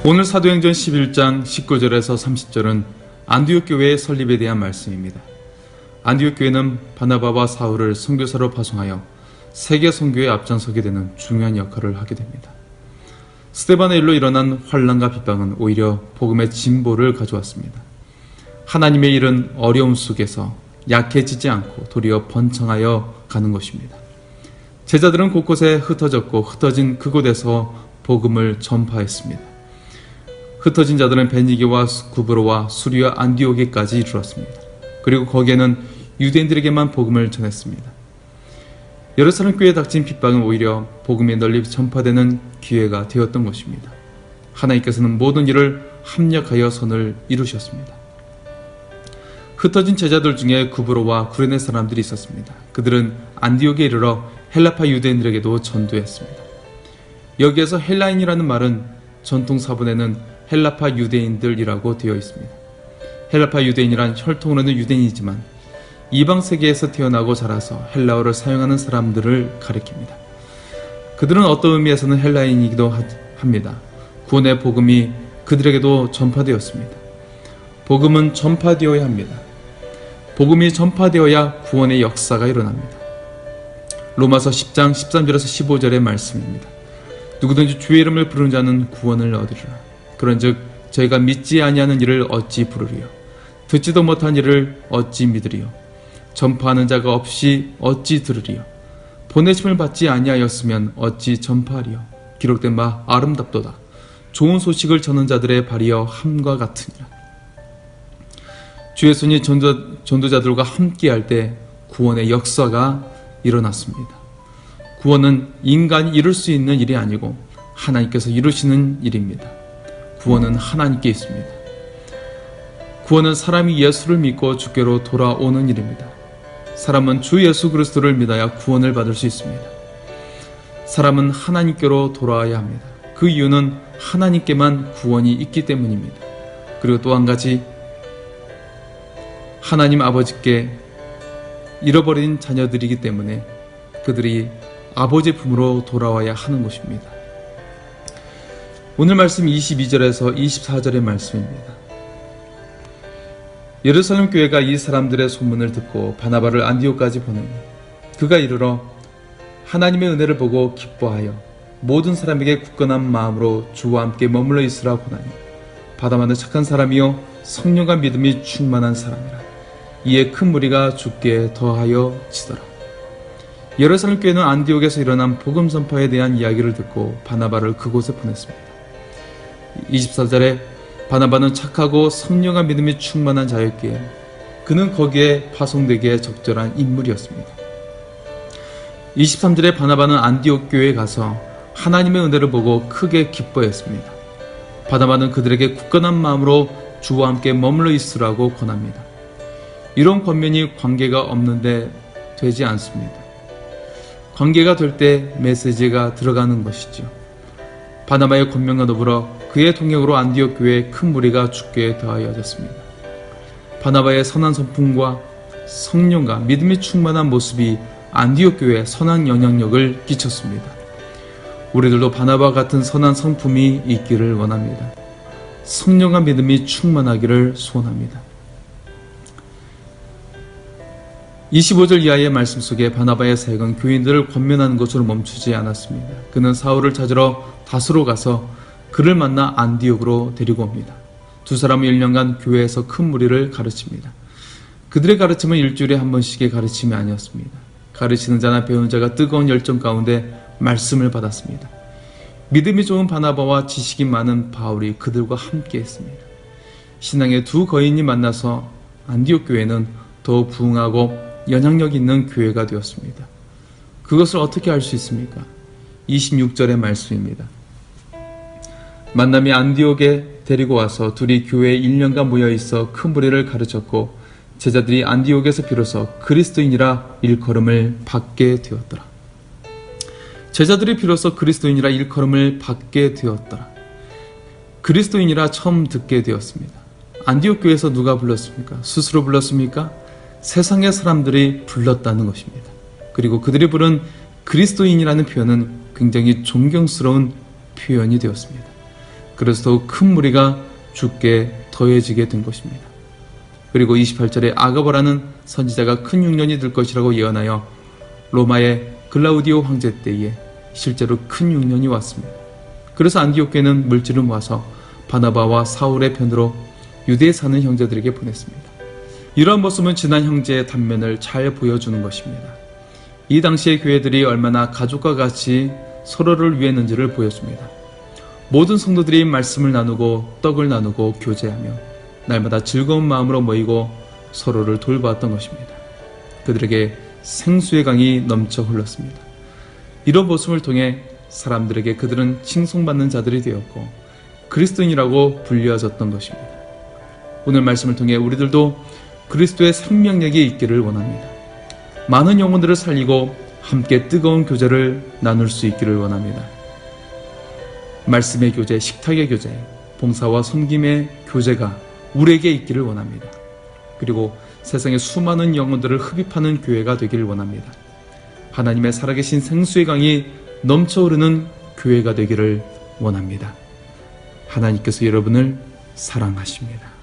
오늘 사도행전 11장 19절에서 30절은 안디옥 교회의 설립에 대한 말씀입니다. 안디옥 교회는 바나바와 사울을 선교사로 파송하여 세계 선교에 앞장서게 되는 중요한 역할을 하게 됩니다. 스데반의 일로 일어난 환난과 핍박은 오히려 복음의 진보를 가져왔습니다. 하나님의 일은 어려움 속에서 약해지지 않고 도리어 번창하여 가는 것입니다. 제자들은 곳곳에 흩어졌고 흩어진 그곳에서 복음을 전파했습니다. 흩어진 자들은 베니게와 구브로와 수리와 안디오게까지 이르렀습니다. 그리고 거기에는 유대인들에게만 복음을 전했습니다. 예루살렘 교회에 닥친 핍박은 오히려 복음이 널리 전파되는 기회가 되었던 것입니다. 하나님께서는 모든 일을 합력하여 선을 이루셨습니다. 흩어진 제자들 중에 구브로와 구레네 사람들이 있었습니다. 그들은 안디옥에 이르러 헬라파 유대인들에게도 전도했습니다. 여기에서 헬라인이라는 말은 전통 사본에는 헬라파 유대인들이라고 되어 있습니다. 헬라파 유대인이란 혈통으로는 유대인이지만 이방 세계에서 태어나고 자라서 헬라어를 사용하는 사람들을 가리킵니다. 그들은 어떤 의미에서는 헬라인이기도 합니다. 구원의 복음이 그들에게도 전파되었습니다. 복음은 전파되어야 합니다. 복음이 전파되어야 구원의 역사가 일어납니다. 로마서 10장 13절에서 15절의 말씀입니다. 누구든지 주의 이름을 부르는 자는 구원을 얻으리라. 그런즉 저희가 믿지 아니하는 일을 어찌 부르리요? 듣지도 못한 일을 어찌 믿으리요? 전파하는 자가 없이 어찌 들으리요? 보내심을 받지 아니하였으면 어찌 전파하리요? 기록된 바 아름답도다. 좋은 소식을 전하는 자들의 발이여 함과 같으니라. 주의 손이 전도자들과 함께할 때 구원의 역사가 일어났습니다. 구원은 인간이 이룰 수 있는 일이 아니고 하나님께서 이루시는 일입니다. 구원은 하나님께 있습니다. 구원은 사람이 예수를 믿고 주께로 돌아오는 일입니다. 사람은 주 예수 그리스도를 믿어야 구원을 받을 수 있습니다. 사람은 하나님께로 돌아와야 합니다. 그 이유는 하나님께만 구원이 있기 때문입니다. 그리고 또 한 가지, 하나님 아버지께 잃어버린 자녀들이기 때문에 그들이 아버지의 품으로 돌아와야 하는 것입니다. 오늘 말씀 22절에서 24절의 말씀입니다. 예루살렘 교회가 이 사람들의 소문을 듣고 바나바를 안디옥까지 보내니 그가 이르러 하나님의 은혜를 보고 기뻐하여 모든 사람에게 굳건한 마음으로 주와 함께 머물러 있으라 권하니 바나바는 착한 사람이요 성령과 믿음이 충만한 사람이라. 이에 큰 무리가 주께 더하여 지더라. 예루살렘 교회는 안디옥에서 일어난 복음 선파에 대한 이야기를 듣고 바나바를 그곳에 보냈습니다. 24절에 바나바는 착하고 성령과 믿음이 충만한 자였기에 그는 거기에 파송되기에 적절한 인물이었습니다. 23절에 바나바는 안디옥 교회에 가서 하나님의 은혜를 보고 크게 기뻐했습니다. 바나바는 그들에게 굳건한 마음으로 주와 함께 머물러 있으라고 권합니다. 이런 권면이 관계가 없는데 되지 않습니다. 관계가 될 때 메시지가 들어가는 것이죠. 바나바의 권면과 더불어 그의 동역으로 안디옥 교회에 큰 무리가 주께 더하여졌습니다. 바나바의 선한 성품과 성령과 믿음이 충만한 모습이 안디옥 교회에 선한 영향력을 끼쳤습니다. 우리들도 바나바 같은 선한 성품이 있기를 원합니다. 성령과 믿음이 충만하기를 소원합니다. 25절 이하의 말씀 속에 바나바의 사역은 교인들을 권면하는 것으로 멈추지 않았습니다. 그는 사울을 찾으러 다스로 가서 그를 만나 안디옥으로 데리고 옵니다. 두 사람은 1년간 교회에서 큰 무리를 가르칩니다. 그들의 가르침은 일주일에 한 번씩의 가르침이 아니었습니다. 가르치는 자나 배우는 자가 뜨거운 열정 가운데 말씀을 받았습니다. 믿음이 좋은 바나바와 지식이 많은 바울이 그들과 함께 했습니다. 신앙의 두 거인이 만나서 안디옥 교회는 더 부흥하고 영향력 있는 교회가 되었습니다. 그것을 어떻게 알 수 있습니까? 26절의 말씀입니다. 만남이 안디옥에 데리고 와서 둘이 교회에 1년간 모여있어 큰 무리를 가르쳤고 제자들이 안디옥에서 비로소 그리스도인이라 일컬음을 받게 되었더라. 제자들이 비로소 그리스도인이라 일컬음을 받게 되었더라. 그리스도인이라 처음 듣게 되었습니다. 안디옥 교회에서 누가 불렀습니까? 스스로 불렀습니까? 세상의 사람들이 불렀다는 것입니다. 그리고 그들이 부른 그리스도인이라는 표현은 굉장히 존경스러운 표현이 되었습니다. 그래서 더욱 큰 무리가 죽게 더해지게 된 것입니다. 그리고 28절에 아가보라는 선지자가 큰 흉년이 들 것이라고 예언하여 로마의 글라우디오 황제 때에 실제로 큰 흉년이 왔습니다. 그래서 안디옥 교회는 물질을 모아서 바나바와 사울의 편으로 유대에 사는 형제들에게 보냈습니다. 이러한 모습은 지난 형제의 단면을 잘 보여주는 것입니다. 이 당시의 교회들이 얼마나 가족과 같이 서로를 위했는지를 보여줍니다. 모든 성도들이 말씀을 나누고 떡을 나누고 교제하며 날마다 즐거운 마음으로 모이고 서로를 돌보았던 것입니다. 그들에게 생수의 강이 넘쳐 흘렀습니다. 이런 모습을 통해 사람들에게 그들은 칭송받는 자들이 되었고 그리스도인이라고 불려졌던 것입니다. 오늘 말씀을 통해 우리들도 그리스도의 생명력이 있기를 원합니다. 많은 영혼들을 살리고 함께 뜨거운 교제를 나눌 수 있기를 원합니다. 말씀의 교제, 식탁의 교제, 봉사와 섬김의 교제가 우리에게 있기를 원합니다. 그리고 세상의 수많은 영혼들을 흡입하는 교회가 되기를 원합니다. 하나님의 살아계신 생수의 강이 넘쳐 흐르는 교회가 되기를 원합니다. 하나님께서 여러분을 사랑하십니다.